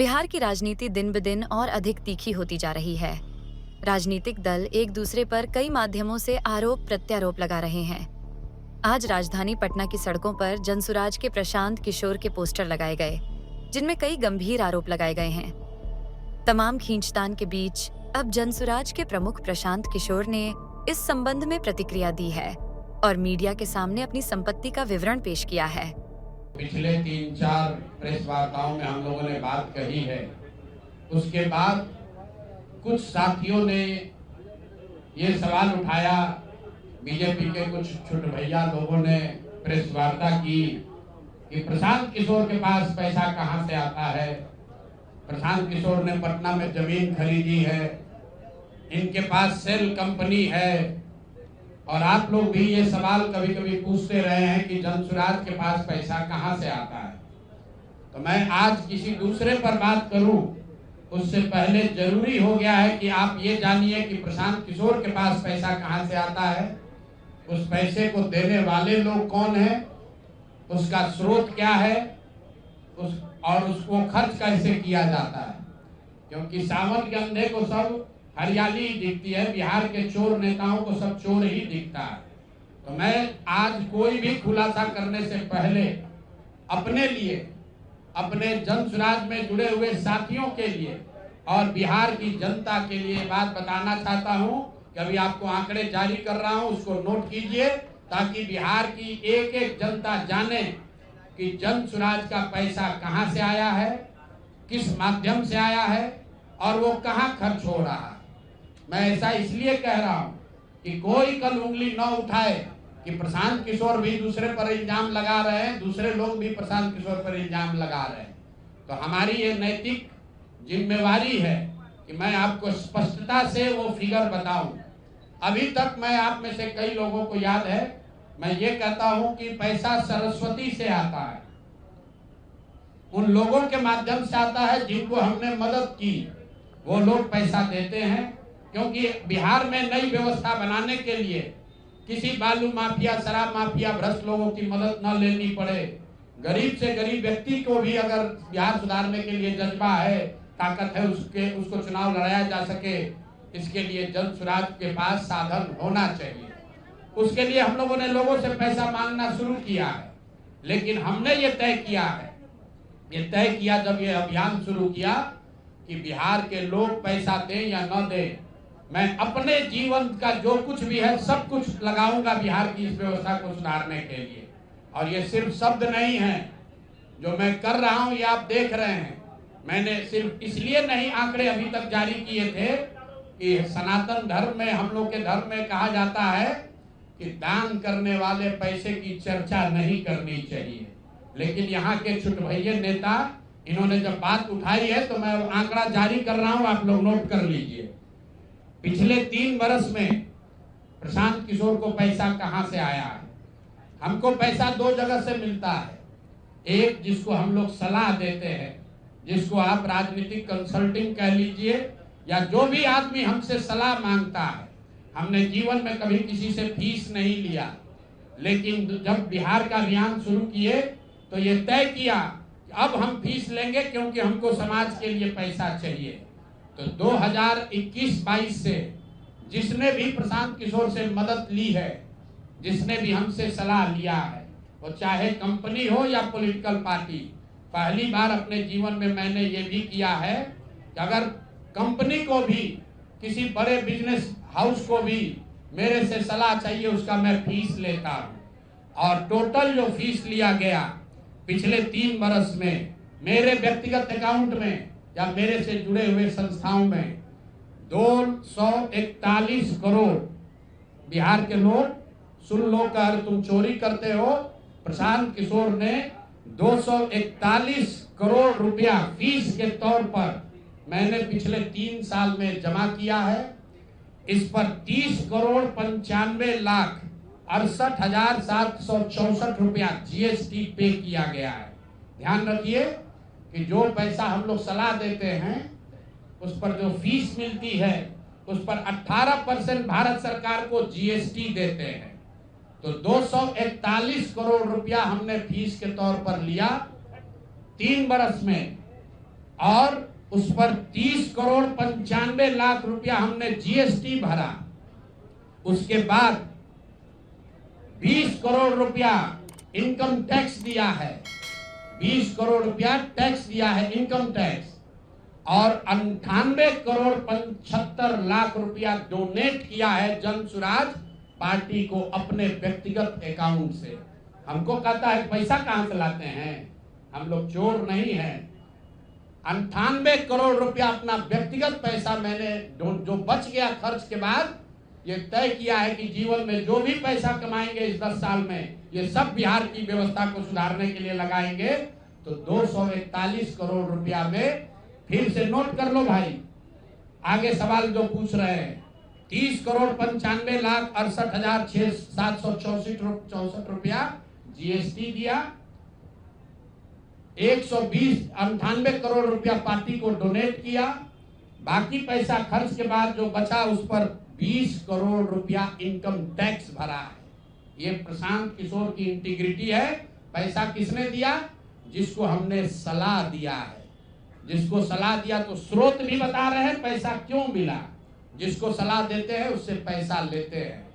बिहार की राजनीति दिन ब दिन और अधिक तीखी होती जा रही है। राजनीतिक दल एक दूसरे पर कई माध्यमों से आरोप प्रत्यारोप लगा रहे हैं। आज राजधानी पटना की सड़कों पर जनसुराज के प्रशांत किशोर के पोस्टर लगाए गए, जिनमें कई गंभीर आरोप लगाए गए हैं। तमाम खींचतान के बीच अब जनसुराज के प्रमुख प्रशांत किशोर ने इस संबंध में प्रतिक्रिया दी है और मीडिया के सामने अपनी संपत्ति का विवरण पेश किया है। पिछले 3-4 प्रेस वार्ताओं में हम लोगों ने बात कही है। उसके बाद कुछ साथियों ने ये सवाल उठाया, बीजेपी के कुछ छोटे भैया लोगों ने प्रेस वार्ता की कि प्रशांत किशोर के पास पैसा कहां से आता है। प्रशांत किशोर ने पटना में जमीन खरीदी है, इनके पास सेल कंपनी है। और आप लोग भी ये सवाल कभी कभी पूछते रहे हैं कि जनसुराज के पास पैसा कहां से आता है। तो मैं आज किसी दूसरे पर बात करूं उससे पहले जरूरी हो गया है कि आप ये जानिए कि प्रशांत किशोर के पास पैसा कहां से आता है, उस पैसे को देने वाले लोग कौन हैं, उसका स्रोत क्या है, और उसको खर्च कैसे किया जाता है। क्योंकि सावन के अंधे को सब हरियाली दिखती है, बिहार के चोर नेताओं को सब चोर ही दिखता है। तो मैं आज कोई भी खुलासा करने से पहले अपने लिए, अपने जनसुराज में जुड़े हुए साथियों के लिए और बिहार की जनता के लिए बात बताना चाहता हूं कि अभी आपको आंकड़े जारी कर रहा हूं, उसको नोट कीजिए ताकि बिहार की एक एक जनता जाने कि जनसुराज का पैसा कहां से आया है, किस माध्यम से आया है और वो कहां खर्च हो रहा है। मैं ऐसा इसलिए कह रहा हूं कि कोई कल उंगली न उठाए कि प्रशांत किशोर भी दूसरे पर इल्जाम लगा रहे हैं, दूसरे लोग भी प्रशांत किशोर पर इल्जाम लगा रहे हैं। तो हमारी ये नैतिक जिम्मेवारी है कि मैं आपको स्पष्टता से वो फिगर बताऊं। अभी तक मैं आप में से कई लोगों को याद है, मैं ये कहता हूं कि पैसा सरस्वती से आता है, उन लोगों के माध्यम से आता है जिनको हमने मदद की, वो लोग पैसा देते हैं। क्योंकि बिहार में नई व्यवस्था बनाने के लिए किसी बालू माफिया, शराब माफिया, भ्रष्ट लोगों की मदद न लेनी पड़े, गरीब से गरीब व्यक्ति को भी अगर बिहार सुधारने के लिए जज्बा है, ताकत है, उसको चुनाव लड़ाया जा सके, इसके लिए जनसुराज के पास साधन होना चाहिए। उसके लिए हम लोगों ने लोगों से पैसा मांगना शुरू किया है, लेकिन हमने ये तय किया जब ये अभियान शुरू किया कि बिहार के लोग पैसा दें या न दें, मैं अपने जीवन का जो कुछ भी है सब कुछ लगाऊंगा बिहार की इस व्यवस्था को सुधारने के लिए। और ये सिर्फ शब्द नहीं है जो मैं कर रहा हूं, ये आप देख रहे हैं। मैंने सिर्फ इसलिए नहीं आंकड़े अभी तक जारी किए थे कि सनातन धर्म में, हम लोग के धर्म में कहा जाता है कि दान करने वाले पैसे की चर्चा नहीं करनी चाहिए। लेकिन यहाँ के छुटभैये नेता, इन्होंने जब बात उठाई है तो मैं आंकड़ा जारी कर रहा हूं, आप लोग नोट कर लीजिए। पिछले 3 वर्ष में प्रशांत किशोर को पैसा कहां से आया है। हमको पैसा 2 जगह से मिलता है। एक, जिसको हम लोग सलाह देते हैं, जिसको आप राजनीतिक कंसल्टिंग कह लीजिए, या जो भी आदमी हमसे सलाह मांगता है। हमने जीवन में कभी किसी से फीस नहीं लिया, लेकिन जब बिहार का अभियान शुरू किए तो ये तय किया कि अब हम फीस लेंगे, क्योंकि हमको समाज के लिए पैसा चाहिए। तो 2021-22 से जिसने भी प्रशांत किशोर से मदद ली है, जिसने भी हमसे सलाह लिया है, वो चाहे कंपनी हो या पॉलिटिकल पार्टी, पहली बार अपने जीवन में मैंने ये भी किया है कि अगर कंपनी को भी, किसी बड़े बिजनेस हाउस को भी मेरे से सलाह चाहिए, उसका मैं फीस लेता हूं। और टोटल जो फीस लिया गया पिछले 3 वर्ष में मेरे व्यक्तिगत अकाउंट में या मेरे से जुड़े हुए संस्थाओं में 241 करोड़। बिहार के लोग सुन लो, कर तुम चोरी करते हो, प्रशांत किशोर ने 241 करोड़ रुपया फीस के तौर पर मैंने पिछले 3 साल में जमा किया है। इस पर 30 करोड़ 95 लाख 68,764 रुपया जीएसटी पे किया गया है। ध्यान रखिए कि जो पैसा हम लोग सलाह देते हैं, उस पर जो फीस मिलती है, उस पर 18% भारत सरकार को जीएसटी देते हैं। तो 241 करोड़ रुपया हमने फीस के तौर पर लिया 3 बरस में। और उस पर 30,95,00,000 रुपया हमने जीएसटी भरा। उसके बाद 20 करोड़ रुपया इनकम टैक्स दिया है, 20 करोड़ रुपया टैक्स दिया है इनकम टैक्स, और 98,75,00,000 रुपया डोनेट किया है जन सुराज पार्टी को अपने व्यक्तिगत अकाउंट से। हमको कहता है पैसा कहां से लाते हैं, हम लोग चोर नहीं हैं। 98 करोड़ रुपया अपना व्यक्तिगत पैसा मैंने जो बच गया खर्च के बाद ये तय किया है कि जीवन में जो भी पैसा कमाएंगे इस 10 साल में ये सब बिहार की व्यवस्था को सुधारने के लिए लगाएंगे। तो 241 करोड़ रुपया में फिर से नोट कर लो भाई, आगे सवाल जो पूछ रहे हैं, 30,95,68,764 रुपया जीएसटी दिया, 98 करोड़ रुपया पार्टी को डोनेट किया, बाकी पैसा खर्च के बाद जो बचा उस पर 20 करोड़ रुपया इनकम टैक्स भरा है। ये प्रशांत किशोर की इंटीग्रिटी है। पैसा किसने दिया? जिसको हमने सलाह दिया है। जिसको सलाह दिया तो स्रोत भी बता रहे हैं पैसा क्यों मिला, जिसको सलाह देते हैं उससे पैसा लेते हैं।